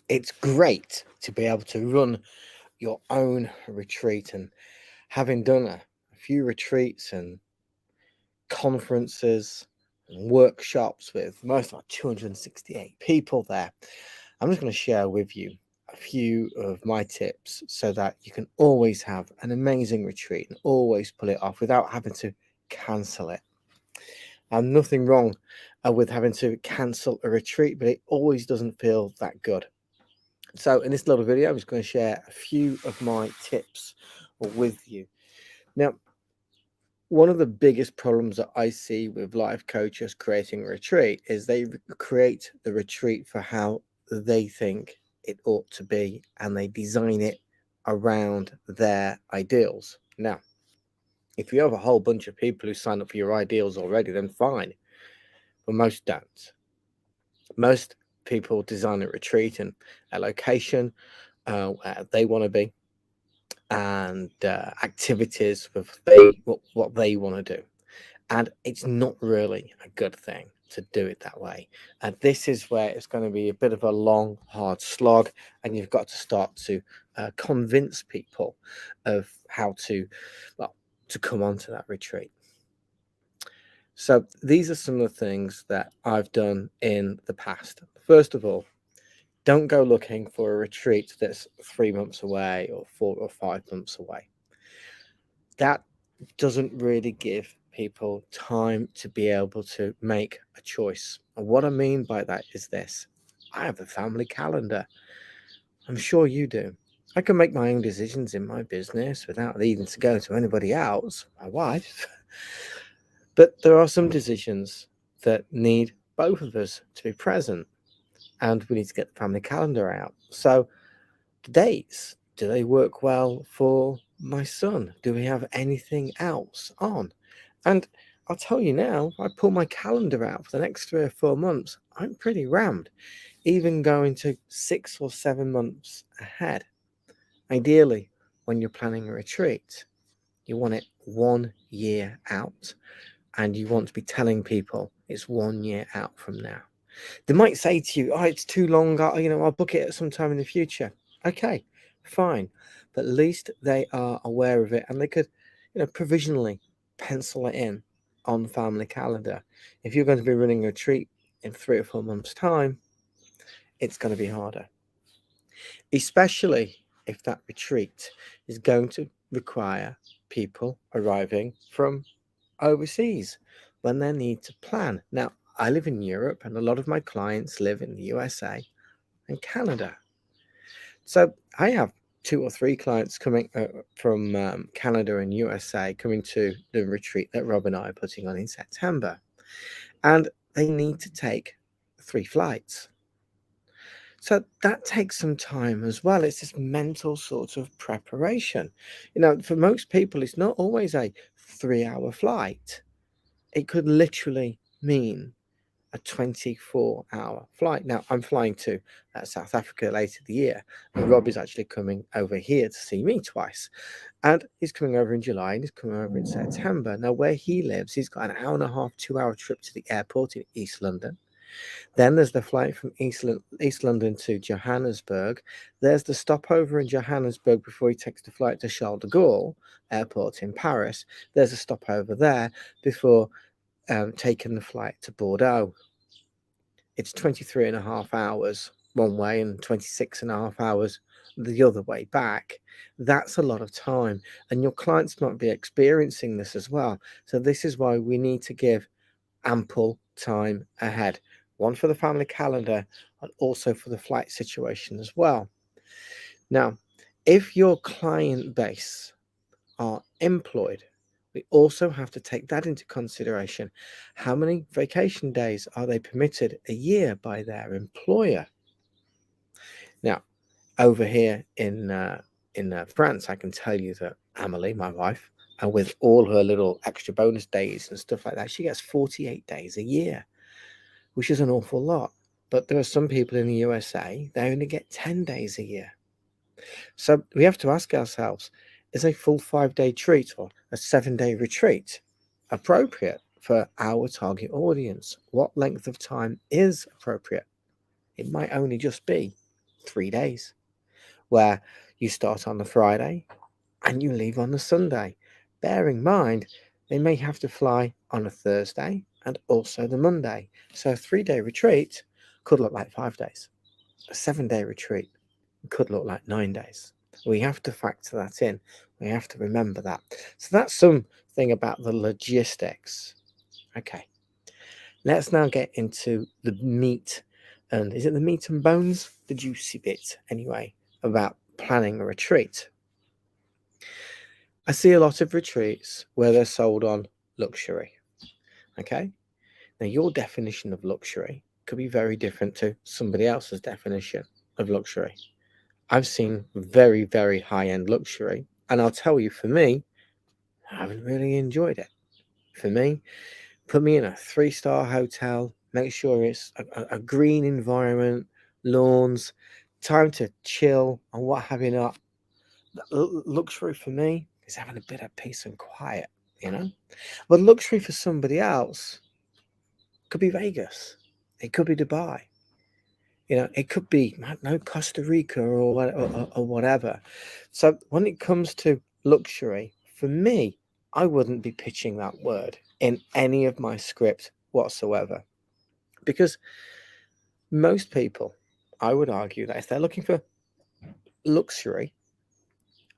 It's great to be able to run your own retreat, and having done a few retreats and conferences and workshops with most like 268 people there, I'm just going to share with you a few of my tips so that you can always have an amazing retreat and always pull it off without having to cancel it. And nothing wrong with having to cancel a retreat, but it always doesn't feel that good. So in this little video, I'm just going to share a few of my tips with you. Now, one of the biggest problems that I see with life coaches creating a retreat is they create the retreat for how they think it ought to be, and they design it around their ideals. Now, if you have a whole bunch of people who sign up for your ideals already, then fine, but most don't. Most people design a retreat and a location where they want to be, and activities with what they want to do, and it's not really a good thing to do it that way. And this is where it's going to be a bit of a long, hard slog, and you've got to start to convince people of how to, well, to come onto that retreat. So these are some of the things that I've done in the past. First of all, don't go looking for a retreat that's 3 months away or 4 or 5 months away. That doesn't really give people time to be able to make a choice. And what I mean by that is this: I have a family calendar. I'm sure you do. I can make my own decisions in my business without needing to go to anybody else, my wife. But there are some decisions that need both of us to be present, and we need to get the family calendar out. So the dates, do they work well for my son? Do we have anything else on? And I'll tell you now, if I pull my calendar out for the next 3 or 4 months, I'm pretty rammed, even going to 6 or 7 months ahead. Ideally, when you're planning a retreat, you want it 1 year out, and you want to be telling people it's 1 year out from now. They might say to you, "Oh, it's too long. I'll book it at some time in the future." Okay, fine, but at least they are aware of it, and they could, provisionally pencil it in on the family calendar. If you're going to be running a retreat in 3 or 4 months' time, it's going to be harder, especially if that retreat is going to require people arriving from overseas when they need to plan. Now, I live in Europe, and a lot of my clients live in the USA and Canada. So I have 2 or 3 clients coming from Canada and USA coming to the retreat that Rob and I are putting on in September. And they need to take 3 flights. So that takes some time as well. It's this mental sort of preparation. For most people, it's not always a 3-hour flight. It could literally mean a 24-hour flight. Now, I'm flying to South Africa later the year, and Rob is actually coming over here to see me twice. And he's coming over in July, and he's coming over in September. Now, where he lives, he's got an hour and a half, 2-hour trip to the airport in East London. Then there's the flight from East London to Johannesburg. There's the stopover in Johannesburg before he takes the flight to Charles de Gaulle Airport in Paris. There's a stopover there before taking the flight to Bordeaux. It's 23 and a half hours one way and 26 and a half hours the other way back. That's a lot of time, and your clients might be experiencing this as well. So this is why we need to give ample time ahead, one for the family calendar and also for the flight situation as well. Now, if your client base are employed, we also have to take that into consideration. How many vacation days are they permitted a year by their employer? Now, over here in France, I can tell you that Amelie, my wife, and with all her little extra bonus days and stuff like that, she gets 48 days a year, which is an awful lot. But there are some people in the USA, they only get 10 days a year. So we have to ask ourselves, is a full 5-day treat or a 7-day retreat appropriate for our target audience? What length of time is appropriate? It might only just be 3 days, where you start on the Friday and you leave on the Sunday. Bear in mind, they may have to fly on a Thursday and also the Monday. So a 3-day retreat could look like 5 days. A 7-day retreat could look like 9 days. We have to factor that in. We have to remember that. So that's something about the logistics. Okay, let's now get into the meat. And is it the meat and bones? The juicy bit, anyway, about planning a retreat. I see a lot of retreats where they're sold on luxury. Okay, now your definition of luxury could be very different to somebody else's definition of luxury. I've seen very, very high-end luxury, and I'll tell you, for me, I haven't really enjoyed it. For me, put me in a 3-star hotel, make sure it's a green environment, lawns, time to chill, and what have you not. Luxury for me is having a bit of peace and quiet, you know? But luxury for somebody else could be Vegas. It could be Dubai. You know, it could be, I don't know, Costa Rica or whatever. So when it comes to luxury, for me, I wouldn't be pitching that word in any of my script whatsoever. Because most people, I would argue that if they're looking for luxury,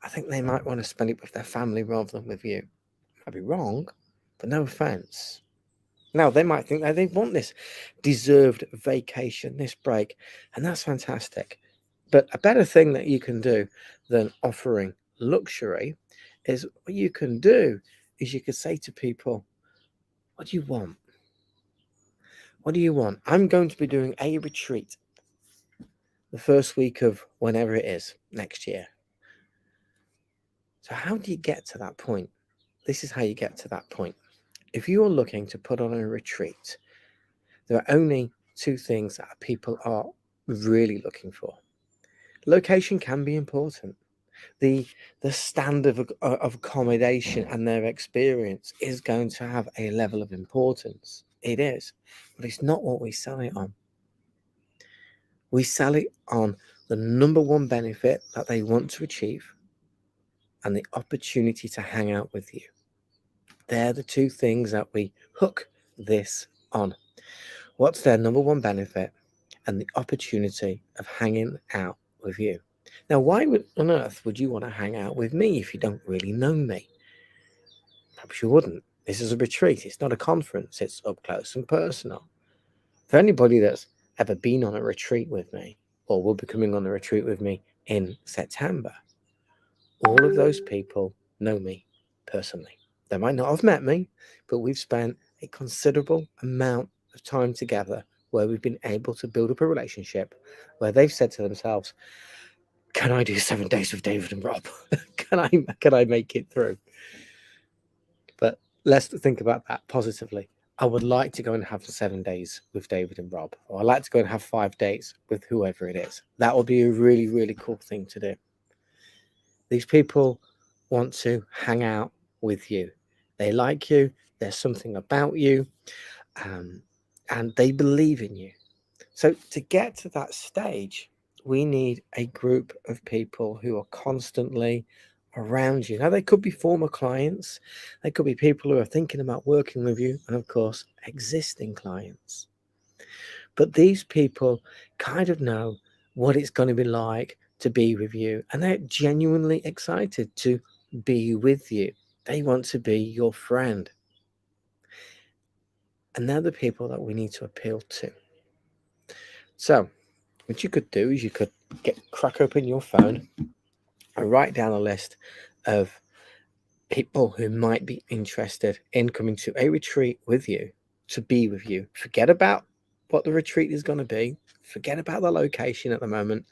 I think they might want to spend it with their family rather than with you. I'd be wrong, but no offense. Now, they might think that they want this deserved vacation, this break, and that's fantastic. But a better thing that you can do than offering luxury is what you can do is you could say to people, what do you want? What do you want? I'm going to be doing a retreat the first week of whenever it is next year. So how do you get to that point? This is how you get to that point. If you're looking to put on a retreat, there are only 2 things that people are really looking for. Location can be important. The standard of accommodation and their experience is going to have a level of importance. It is, but it's not what we sell it on. We sell it on the number one benefit that they want to achieve and the opportunity to hang out with you. They're the 2 things that we hook this on. What's their number one benefit and the opportunity of hanging out with you? Now, why on earth would you want to hang out with me if you don't really know me? Perhaps you wouldn't. This is a retreat. It's not a conference. It's up close and personal. For anybody that's ever been on a retreat with me or will be coming on a retreat with me in September, all of those people know me personally. They might not have met me, but we've spent a considerable amount of time together where we've been able to build up a relationship where they've said to themselves, can I do 7 days with David and Rob? Can I make it through? But let's think about that positively. I would like to go and have 7 days with David and Rob, or I'd like to go and have 5 days with whoever it is. That would be a really, really cool thing to do. These people want to hang out with you. They like you. There's something about you, and they believe in you. So to get to that stage, we need a group of people who are constantly around you. Now, they could be former clients. They could be people who are thinking about working with you, and of course, existing clients. But these people kind of know what it's going to be like to be with you, and they're genuinely excited to be with you. They want to be your friend. And they're the people that we need to appeal to. So what you could do is you could crack open your phone and write down a list of people who might be interested in coming to a retreat with you, to be with you. Forget about what the retreat is going to be. Forget about the location at the moment.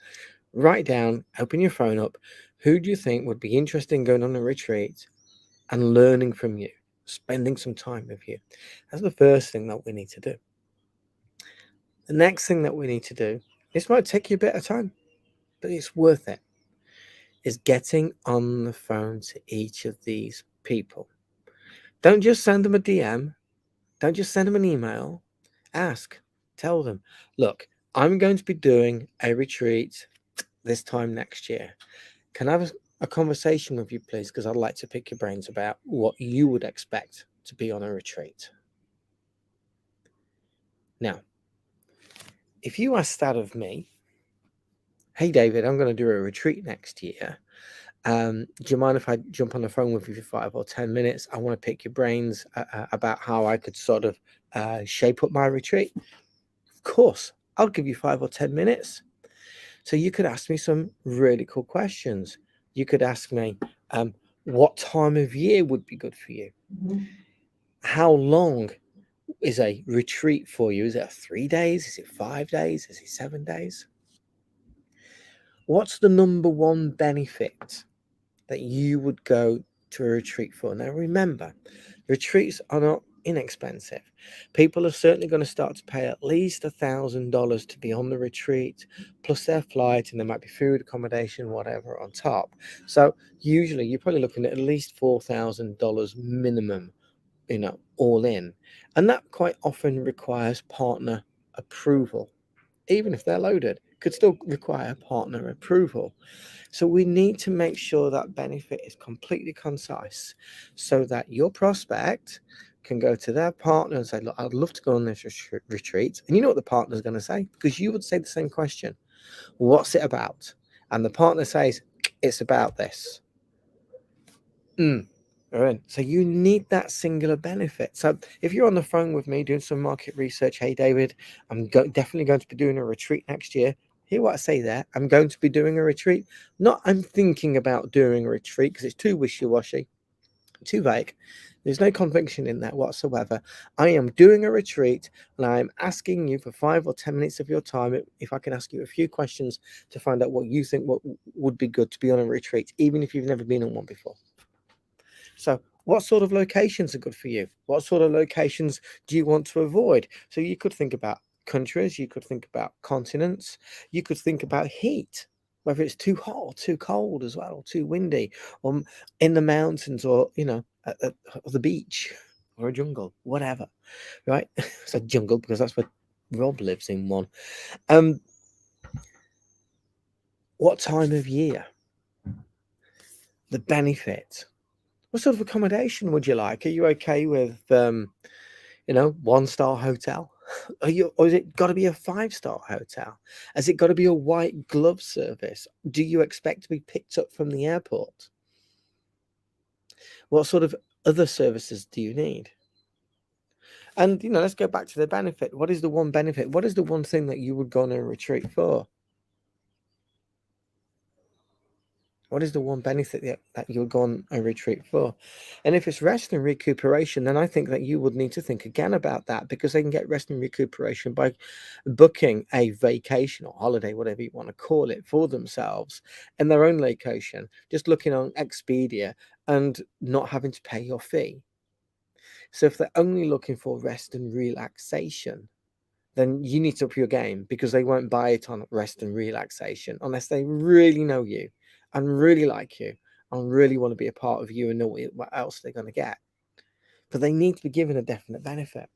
Write down, open your phone up. Who do you think would be interested in going on a retreat and learning from you, spending some time with you? That's the first thing that we need to do. The next thing that we need to do, this might take you a bit of time, but it's worth it, is getting on the phone to each of these people. Don't just send them a DM. Don't just send them an email. Ask, tell them, look, I'm going to be doing a retreat this time next year, can I have a conversation with you, please? Because I'd like to pick your brains about what you would expect to be on a retreat. Now, if you asked that of me, hey, David, I'm going to do a retreat next year. Do you mind if I jump on the phone with you for 5 or 10 minutes? I want to pick your brains about how I could sort of shape up my retreat. Of course, I'll give you 5 or 10 minutes. So you could ask me some really cool questions. You could ask me, what time of year would be good for you? How long is a retreat for you? Is it 3 days? Is it 5 days? Is it 7 days? What's the number one benefit that you would go to a retreat for? Now, remember, retreats are not inexpensive. People are certainly going to start to pay at least $1,000 to be on the retreat, plus their flight, and there might be food, accommodation, whatever on top. So usually you're probably looking at least $4,000 minimum, all in. And that quite often requires partner approval. Even if they're loaded, could still require partner approval. So we need to make sure that benefit is completely concise so that your prospect can go to their partner and say, look, I'd love to go on this retreat. And you know what the partner's going to say? Because you would say the same question. What's it about? And the partner says, it's about this. So you need that singular benefit. So if you're on the phone with me doing some market research, hey, David, I'm definitely going to be doing a retreat next year. Hear what I say there? I'm going to be doing a retreat. Not I'm thinking about doing a retreat, because it's too wishy-washy, too vague. There's no conviction in that whatsoever. I am doing a retreat, and I'm asking you for 5 or 10 minutes of your time, if I can ask you a few questions to find out what you think would be good to be on a retreat, even if you've never been on one before. So what sort of locations are good for you? What sort of locations do you want to avoid? So you could think about countries, you could think about continents, you could think about heat, whether it's too hot or too cold as well, or too windy, or in the mountains, or at the beach, or a jungle, whatever, right? It's a jungle because that's where Rob lives in one. What time of year? The benefit. What sort of accommodation would you like? Are you okay with 1-star hotel? Or is it got to be a 5-star hotel? Has it got to be a white glove service? Do you expect to be picked up from the airport? What sort of other services do you need? And let's go back to the benefit. What is the one benefit? What is the one thing that you would go on a retreat for? What is the one benefit that you would go on a retreat for? And if it's rest and recuperation, then I think that you would need to think again about that, because they can get rest and recuperation by booking a vacation or holiday, whatever you want to call it, for themselves in their own location, just looking on Expedia and not having to pay your fee. So if they're only looking for rest and relaxation, then you need to up your game, because they won't buy it on rest and relaxation unless they really know you and really like you and really want to be a part of you and know what else they're going to get. But they need to be given a definite benefit.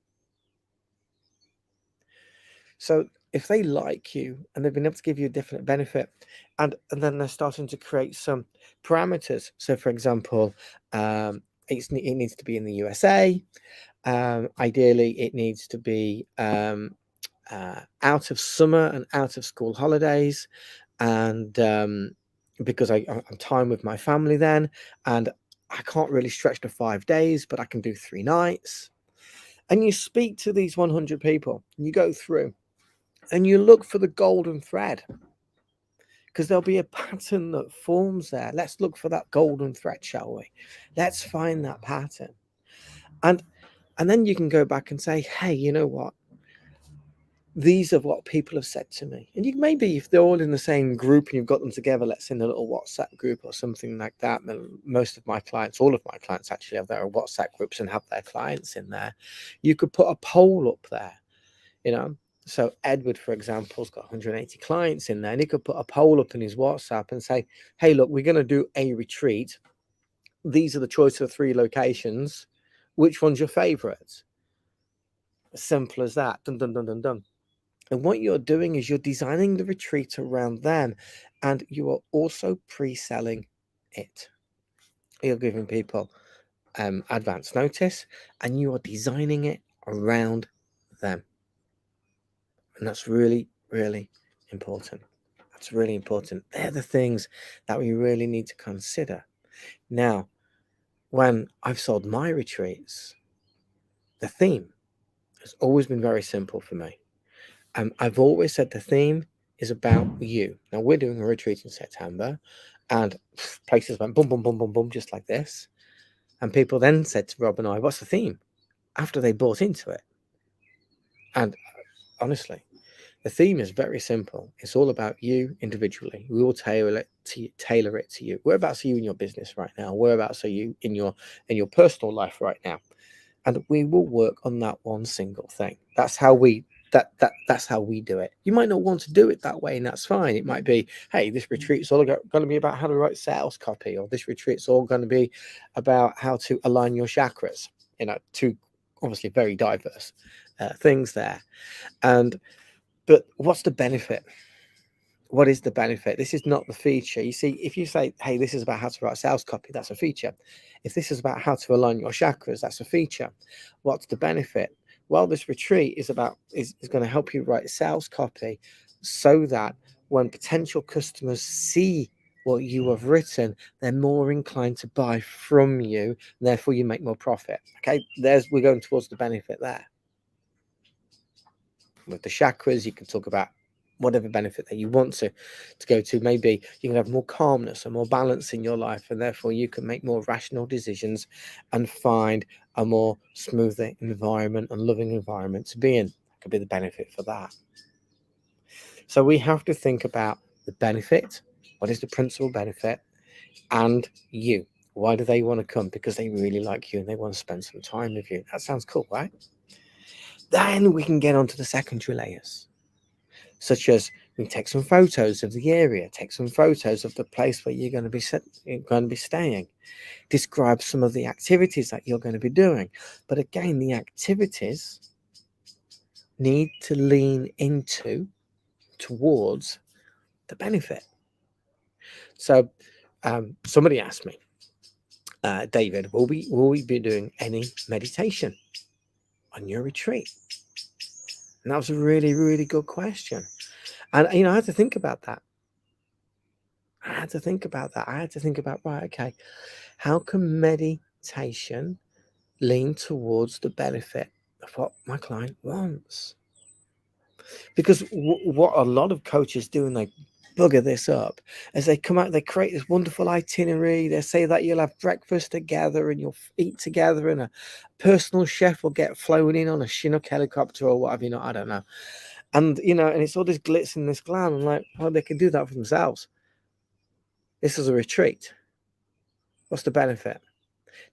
So if they like you and they've been able to give you a definite benefit, and then they're starting to create some parameters. So for example, it needs to be in the USA. Ideally, it needs to be out of summer and out of school holidays, and because I'm time with my family then, and I can't really stretch to 5 days, but I can do 3 nights. And you speak to these 100 people, and you go through, and you look for the golden thread, because there'll be a pattern that forms there. Let's look for that golden thread, shall we? Let's find that pattern, and then you can go back and say, hey, you know what? These are what people have said to me. And maybe if they're all in the same group and you've got them together, let's say in a little WhatsApp group or something like that. Most of my clients, all of my clients actually have their WhatsApp groups and have their clients in there. You could put a poll up there, So Edward, for example, has got 180 clients in there, and he could put a poll up in his WhatsApp and say, hey, look, we're going to do a retreat. These are the choice of 3 locations. Which one's your favorite? As simple as that. Dun, dun, dun, dun, dun. And what you're doing is you're designing the retreat around them, and you are also pre-selling it. You're giving people advance notice, and you are designing it around them. And that's really, really important. That's really important. They're the things that we really need to consider. Now, when I've sold my retreats, the theme has always been very simple for me. I've always said the theme is about you. Now, we're doing a retreat in September, and places went boom, boom, boom, boom, boom, just like this. And people then said to Rob and I, what's the theme? After they bought into it. And honestly, the theme is very simple. It's all about you individually. We will tailor it to you. Whereabouts are you in your business right now? Whereabouts are you in your personal life right now? And we will work on that one single thing. That's how we that's how we do it. You might not want to do it that way, and that's fine. It might be, hey, this retreat's all going to be about how to write sales copy, or this retreat's all going to be about how to align your chakras. Two obviously very diverse things there. But what's the benefit? What is the benefit? This is not the feature. You see, if you say, hey, this is about how to write sales copy, that's a feature. If this is about how to align your chakras, that's a feature. What's the benefit? Well, this retreat is going to help you write sales copy so that when potential customers see what you have written, they're more inclined to buy from you, and therefore you make more profit. Okay, we're going towards the benefit there. With the chakras, you can talk about whatever benefit that you want to go to. Maybe you can have more calmness and more balance in your life, and therefore you can make more rational decisions and find a more smoother environment and loving environment to be in. That could be the benefit for that. So we have to think about the benefit. What is the principal benefit? And you. Why do they want to come? Because they really like you and they want to spend some time with you. That sounds cool, right? Then we can get on to the secondary layers, such as we take some photos of the area, take some photos of the place where you're going to be staying, describe some of the activities that you're going to be doing. But again, the activities need to lean towards the benefit. So somebody asked me, David, will we be doing any meditation on your retreat? And that was a really, really good question. And I had to think about that. I had to think about, right, okay, how can meditation lean towards the benefit of what my client wants? Because what a lot of coaches do, and they bugger this up, as they come out, they create this wonderful itinerary. They say that you'll have breakfast together and you'll eat together, and a personal chef will get flown in on a Chinook helicopter or whatever, I don't know. And, and it's all this glitz and this glam. I'm like, well, they can do that for themselves. This is a retreat. What's the benefit?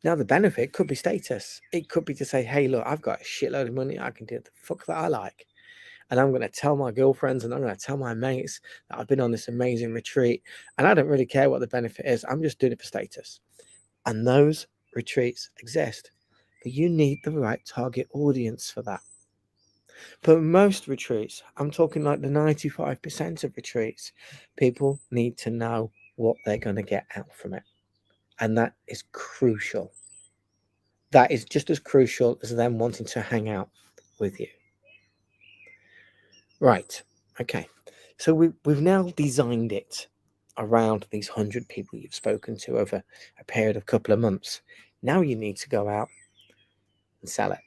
Now, the benefit could be status. It could be to say, hey, look, I've got a shitload of money. I can do the fuck that I like. And I'm going to tell my girlfriends and I'm going to tell my mates that I've been on this amazing retreat. And I don't really care what the benefit is. I'm just doing it for status. And those retreats exist. But you need the right target audience for that. But most retreats, I'm talking like the 95% of retreats, people need to know what they're going to get out from it. And that is crucial. That is just as crucial as them wanting to hang out with you. Right. Okay. So we've now designed it around these 100 people you've spoken to over a period of a couple of months. Now you need to go out and sell it.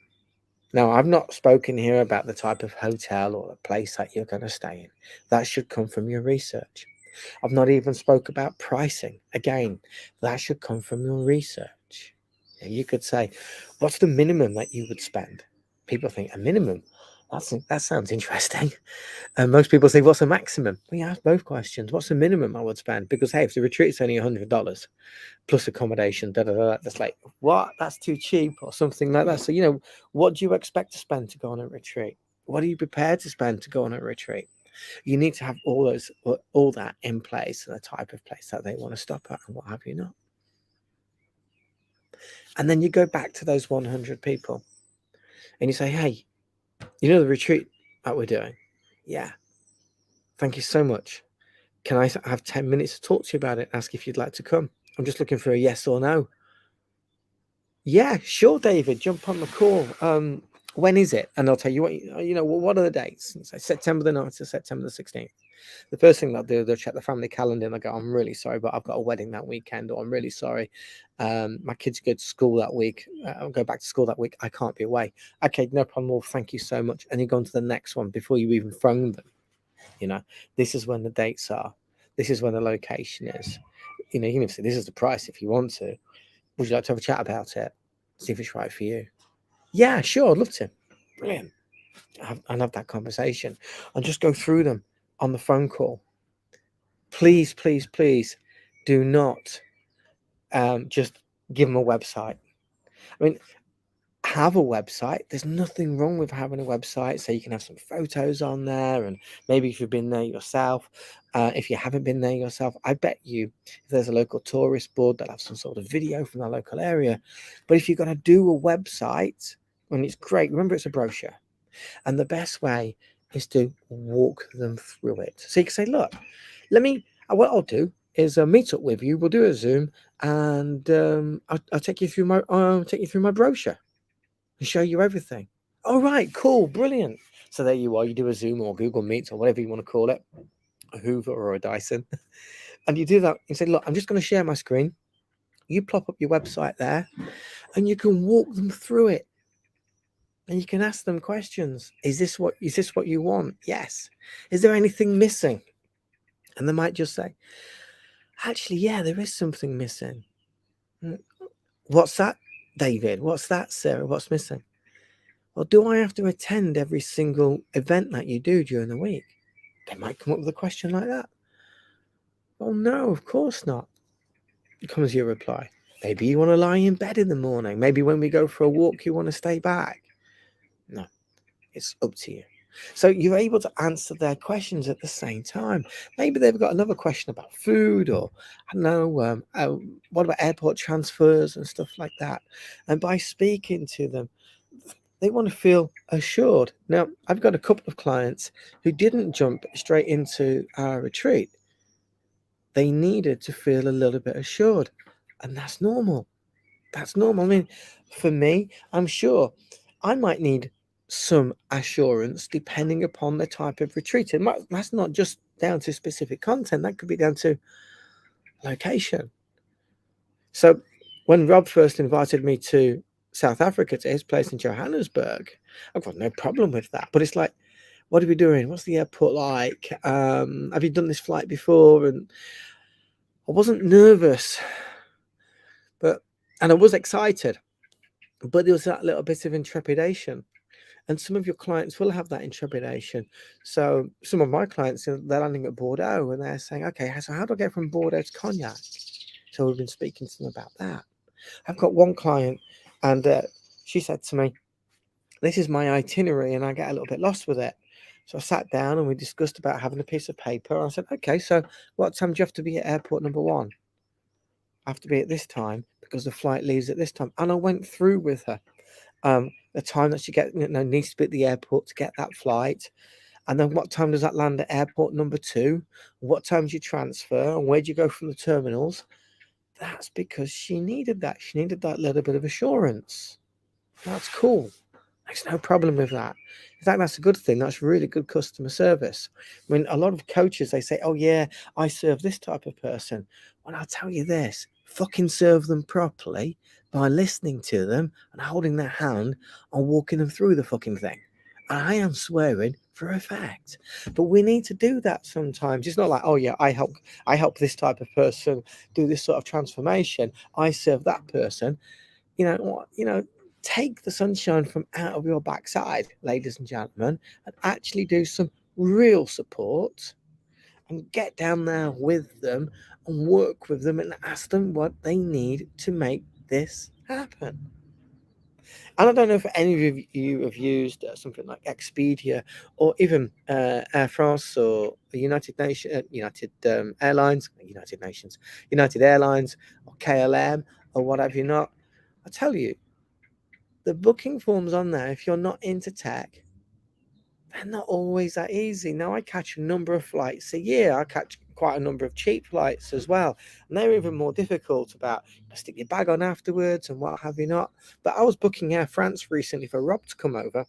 Now, I've not spoken here about the type of hotel or the place that you're going to stay in. That should come from your research. I've not even spoke about pricing. Again, that should come from your research. You could say, what's the minimum that you would spend? People think a minimum. That sounds interesting. And most people say, what's the maximum? We ask both questions. What's the minimum I would spend? Because, hey, if the retreat's only $100 plus accommodation, that's like, what? That's too cheap or something like that. So, what do you expect to spend to go on a retreat? What are you prepared to spend to go on a retreat? You need to have all that in place, and the type of place that they want to stop at and what have you not. And then you go back to those 100 people and you say, hey, the retreat that we're doing, Yeah. Thank you so much. Can I have 10 minutes to talk to you about it? Ask if you'd like to come. I'm just looking for a yes or no. Yeah, sure, David. Jump on the call. When is it? And I'll tell you what. What are the dates? So September the 9th to September the 16th. The first thing they'll do, they'll check the family calendar and they'll go, "I'm really sorry, but I've got a wedding that weekend," or "I'm really sorry, my kids go to school that week. I'll go back to school that week. I can't be away." Okay, no problem. Well, thank you so much. And you go on to the next one before you even phone them. This is when the dates are. This is when the location is. You can even say, "This is the price if you want to. Would you like to have a chat about it? See if it's right for you?" Yeah, sure, I'd love to. Brilliant. And have that conversation and just go through them on the phone call. Please, please, please do not just give them a website. I mean, have a website. There's nothing wrong with having a website, so you can have some photos on there, and maybe if you've been there yourself, if you haven't been there yourself, I bet you if there's a local tourist board, they'll have some sort of video from the local area. But if you're going to do a website, and it's great, remember it's a brochure, and the best way is to walk them through it. So you can say, "Look, what I'll do is meet up with you. We'll do a Zoom, and I'll take you through my brochure and show you everything." All right, cool, brilliant. So there you are. You do a Zoom or Google Meet or whatever you want to call it, a Hoover or a Dyson, and you do that. You say, "Look, I'm just going to share my screen. You plop up your website there, and you can walk them through it, and you can ask them questions. Is this what you want? Yes. Is there anything missing?" And they might just say, "Actually, yeah, there is something missing." "What's that, David? What's that, Sarah? What's missing?" "Well, do I have to attend every single event that you do during the week?" They might come up with a question like that. "Well, no, of course not," comes your reply. "Maybe you want to lie in bed in the morning. Maybe when we go for a walk, you want to stay back." No, it's up to you. So you're able to answer their questions at the same time. Maybe they've got another question about food, or I don't know, what about airport transfers and stuff like that. And by speaking to them, they want to feel assured. Now, I've got a couple of clients who didn't jump straight into our retreat. They needed to feel a little bit assured, and that's normal. That's normal. I mean, for me, I'm sure I might need some assurance depending upon the type of retreat. That's not just down to specific content, that could be down to location. So when Rob first invited me to South Africa, to his place in Johannesburg, I've got no problem with that. But it's like, what are we doing? What's the airport like? Have you done this flight before? And I wasn't nervous, and I was excited, but there was that little bit of intrepidation. And some of your clients will have that intrepidation. So some of my clients, they're landing at Bordeaux and they're saying, "Okay, so how do I get from Bordeaux to Cognac?" So we've been speaking to them about that. I've got one client, and she said to me, "This is my itinerary and I get a little bit lost with it." So I sat down and we discussed about having a piece of paper. I said, "Okay, so what time do you have to be at airport number 1? I have to be at this time because the flight leaves at this time." And I went through with her the time that she needs to be at the airport to get that flight. And then what time does that land at airport number 2? What time do you transfer? And where do you go from the terminals? That's because she needed that. She needed that little bit of assurance. That's cool. There's no problem with that. In fact, that's a good thing. That's really good customer service. I mean, a lot of coaches, they say, "Oh, yeah, I serve this type of person." Well, I'll tell you this, fucking serve them properly by listening to them and holding their hand and walking them through the fucking thing. And I am swearing for a fact. But we need to do that sometimes. It's not like, "Oh, yeah, I help this type of person do this sort of transformation. I serve that person." Take the sunshine from out of your backside, ladies and gentlemen, and actually do some real support and get down there with them and work with them and ask them what they need to make this happen. And I don't know if any of you have used something like Expedia or even Air France or the United Airlines or KLM or whatever you're not. I tell you, the booking forms on there, if you're not into tech, they're not always that easy. Now, I catch a number of flights a year. I catch quite a number of cheap flights as well. And they're even more difficult about stick your bag on afterwards and what have you not. But I was booking Air France recently for Rob to come over.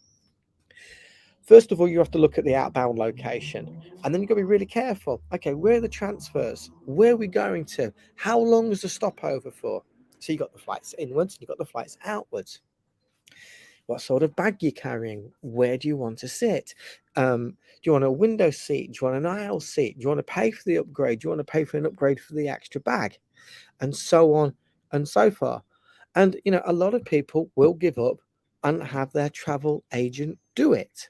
First of all, you have to look at the outbound location, and then you've got to be really careful. Okay, where are the transfers? Where are we going to? How long is the stopover for? So you've got the flights inwards, you've got the flights outwards. What sort of bag you're carrying? Where do you want to sit? Do you want a window seat? Do you want an aisle seat? Do you want to pay for the upgrade? Do you want to pay for an upgrade for the extra bag? And so on and so forth. And, a lot of people will give up and have their travel agent do it.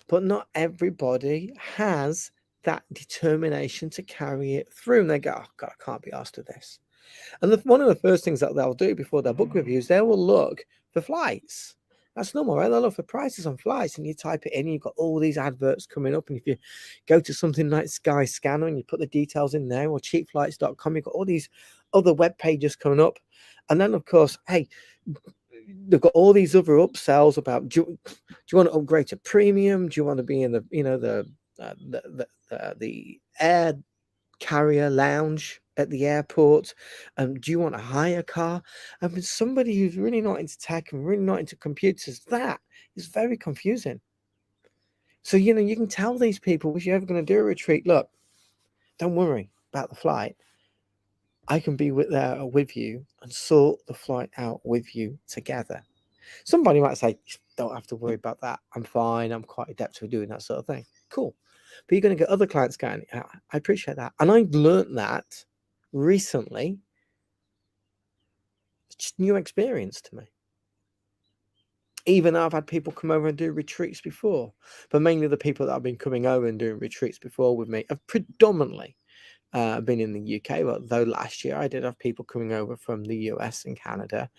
But not everybody has that determination to carry it through. And they go, oh, God, I can't be asked with this. And one of the first things that they'll do before their book reviews, they will look for flights. That's normal, right? They'll look for prices on flights, and you type it in, you've got all these adverts coming up. And if you go to something like Skyscanner and you put the details in there, or cheapflights.com, you've got all these other web pages coming up. And then, of course, hey, they've got all these other upsells about do you want to upgrade to premium? Do you want to be in the the air carrier lounge at the airport? Do you want a hire car? I mean, somebody who's really not into tech and really not into computers, that is very confusing. So you can tell these people, if you're ever going to do a retreat, look, don't worry about the flight. I can be there with you and sort the flight out with you together. Somebody might say, don't have to worry about that. I'm fine. I'm quite adept at doing that sort of thing. Cool. But you're going to get other clients going, I appreciate that. And I've learned that recently. It's just new experience to me. Even though I've had people come over and do retreats before. But mainly the people that have been coming over and doing retreats before with me have predominantly been in the UK. Well, though last year I did have people coming over from the US and Canada.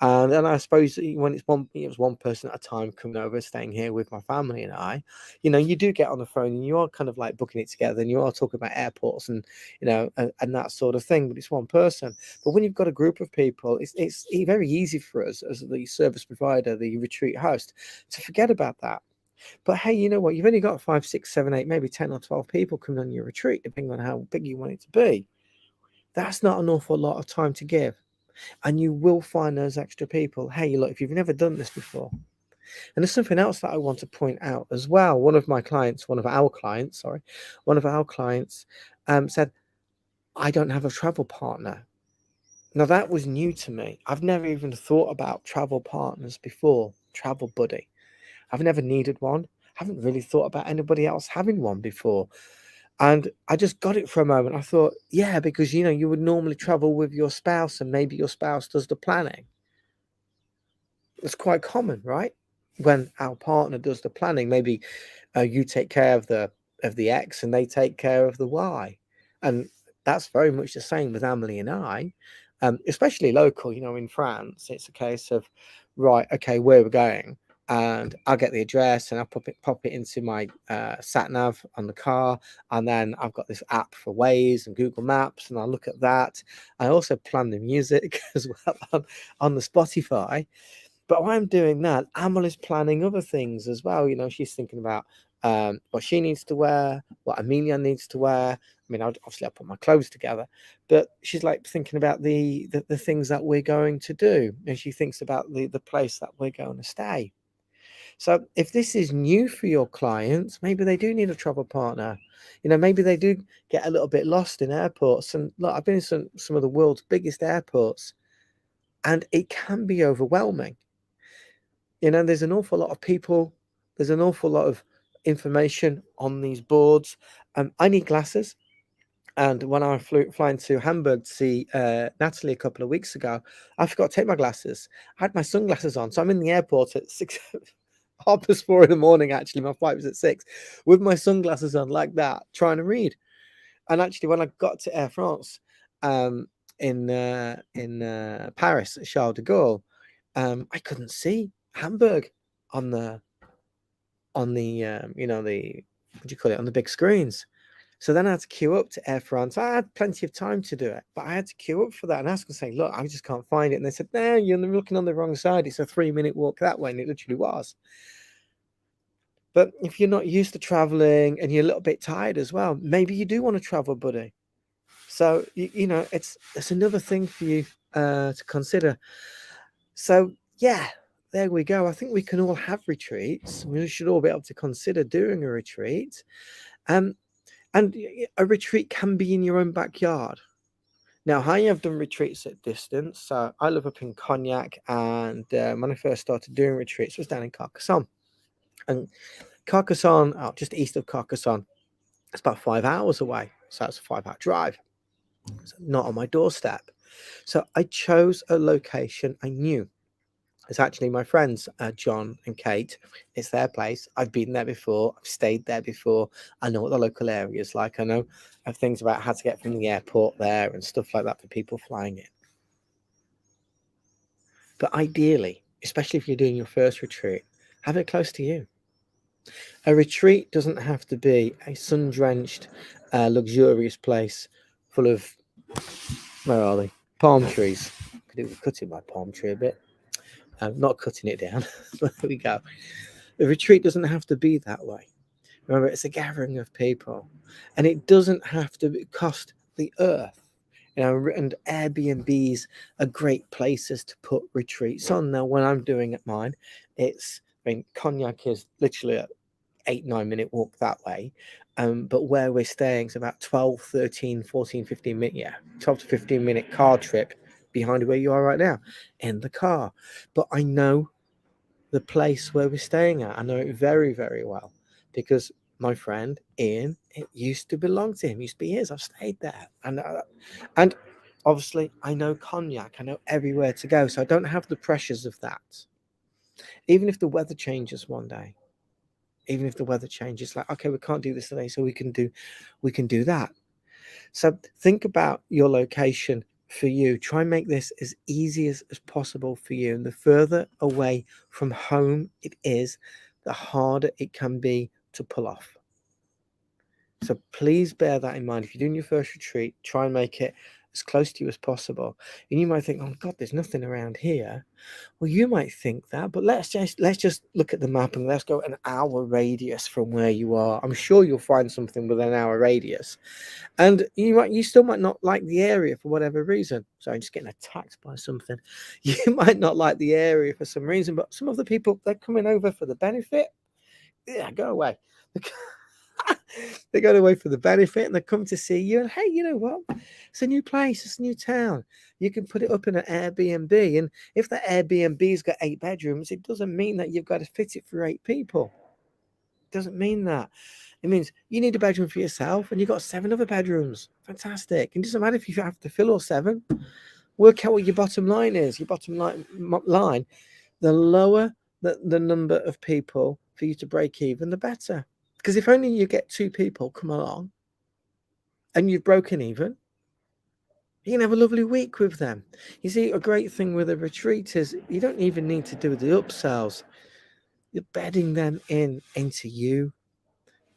And then I suppose when it was one person at a time coming over, staying here with my family and I, you do get on the phone and you are kind of like booking it together, and you are talking about airports and and that sort of thing. But it's one person. But when you've got a group of people, it's very easy for us as the service provider, the retreat host, to forget about that. But hey, you know what? You've only got 5, 6, 7, 8, maybe 10 or 12 people coming on your retreat, depending on how big you want it to be. That's not an awful lot of time to give. And you will find those extra people. Hey, look, if you've never done this before. And there's something else that I want to point out as well. One of our clients said, I don't have a travel partner. Now, that was new to me. I've never even thought about travel partners before, travel buddy. I've never needed one. I haven't really thought about anybody else having one before. And I just got it for a moment. I thought, yeah, because, you would normally travel with your spouse and maybe your spouse does the planning. It's quite common, right? When our partner does the planning, maybe you take care of the X and they take care of the Y. And that's very much the same with Emily and I, especially local, in France. It's a case of, right, okay, where we're going. And I'll get the address and I'll pop it into my sat nav on the car. And then I've got this app for Waze and Google Maps, and I'll look at that. I also plan the music as well on the Spotify. But while I'm doing that, Amal is planning other things as well. She's thinking about what she needs to wear, what Amelia needs to wear. I mean, obviously I'll put my clothes together, but she's like thinking about the things that we're going to do. And she thinks about the place that we're going to stay. So if this is new for your clients, maybe they do need a travel partner. Maybe they do get a little bit lost in airports. And look, I've been in some of the world's biggest airports, and it can be overwhelming. There's an awful lot of people. There's an awful lot of information on these boards. I need glasses. And when I flying to Hamburg to see Natalie a couple of weeks ago, I forgot to take my glasses. I had my sunglasses on. So I'm in the airport at 4:30 in the morning. Actually, my flight was at 6, with my sunglasses on like that, trying to read. And actually, when I got to Air France in Paris at Charles de Gaulle, I couldn't see Hamburg on the what do you call it, on the big screens. So then I had to queue up to Air France. I had plenty of time to do it, but I had to queue up for that and ask and say, look, I just can't find it. And they said, no, you're looking on the wrong side. It's a 3-minute walk that way. And it literally was. But if you're not used to traveling and you're a little bit tired as well, maybe you do want a travel buddy. So it's another thing for you to consider. So yeah, there we go. I think we can all have retreats. We should all be able to consider doing a retreat. And a retreat can be in your own backyard. Now, I have done retreats at distance. So I live up in Cognac, and when I first started doing retreats, it was down in Carcassonne. And Carcassonne, just east of Carcassonne, it's about 5 hours away. So it's a 5-hour drive. So not on my doorstep. So I chose a location I knew. It's actually my friends, John and Kate. It's their place. I've been there before. I've stayed there before. I know what the local area is like. I know things about how to get from the airport there and stuff like that for people flying in. But ideally, especially if you're doing your first retreat, have it close to you. A retreat doesn't have to be a sun-drenched, luxurious place full of, where are they? Palm trees. Could do with cutting my palm tree a bit. Not cutting it down, but there we go. The retreat doesn't have to be that way. Remember, it's a gathering of people, and it doesn't have to cost the earth. And Airbnbs are great places to put retreats on. Now, when I'm doing it mine, Cognac is literally a 8-9 minute walk that way. But where we're staying is about 12, 13, 14, 15 minute, 12 to 15 minute car trip behind where you are right now in the car. But I know the place where we're staying at. I know it very, very well because my friend Ian, it used to belong to him. It used to be his. I've stayed there, and obviously I know Cognac. I know everywhere to go, so I don't have the pressures of that. Even if the weather changes one day, even if the weather changes, like, okay, we can't do this today, so we can do that. So think about your location for you. Try and make this as easy as possible for you. And the further away from home it is, the harder it can be to pull off. So please bear that in mind. If you're doing your first retreat, try and make it as close to you as possible. And you might think, oh God, there's nothing around here. Well, you might think that, but let's just look at the map and let's go an hour radius from where you are. I'm sure you'll find something with an hour radius. And you still might not like the area for whatever reason. So I'm just getting attacked by something. You might not like the area for some reason, but some of the people, they're coming over for the benefit. Yeah, go away. They go away for the benefit and they come to see you. And hey, you know what? It's a new place. It's a new town. You can put it up in an Airbnb. And if that Airbnb's got 8 bedrooms, it doesn't mean that you've got to fit it for 8 people. It doesn't mean that. It means you need a bedroom for yourself and you've got 7 other bedrooms. Fantastic. It doesn't matter if you have to fill all 7. Work out what your bottom line is. Your bottom line, the lower the number of people for you to break even, the better. Because if only you get 2 people come along and you've broken even, you can have a lovely week with them. You see, a great thing with a retreat is you don't even need to do the upsells. You're bedding them into you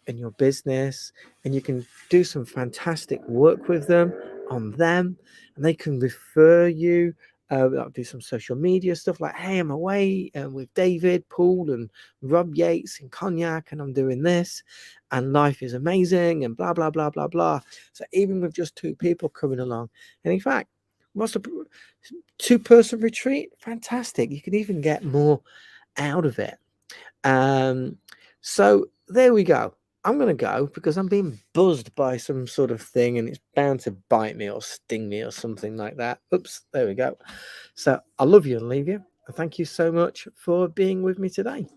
and your business, and you can do some fantastic work with them on them, and they can refer you. Do some social media stuff like, hey, I'm away with David, Paul, and Rob Yates in Cognac, and I'm doing this, and life is amazing, and blah, blah, blah, blah, blah. So even with just 2 people coming along, and in fact, what's a 2-person retreat? Fantastic. You can even get more out of it. So there we go. I'm going to go because I'm being buzzed by some sort of thing and it's bound to bite me or sting me or something like that. Oops, there we go. So I love you and leave you. And thank you so much for being with me today.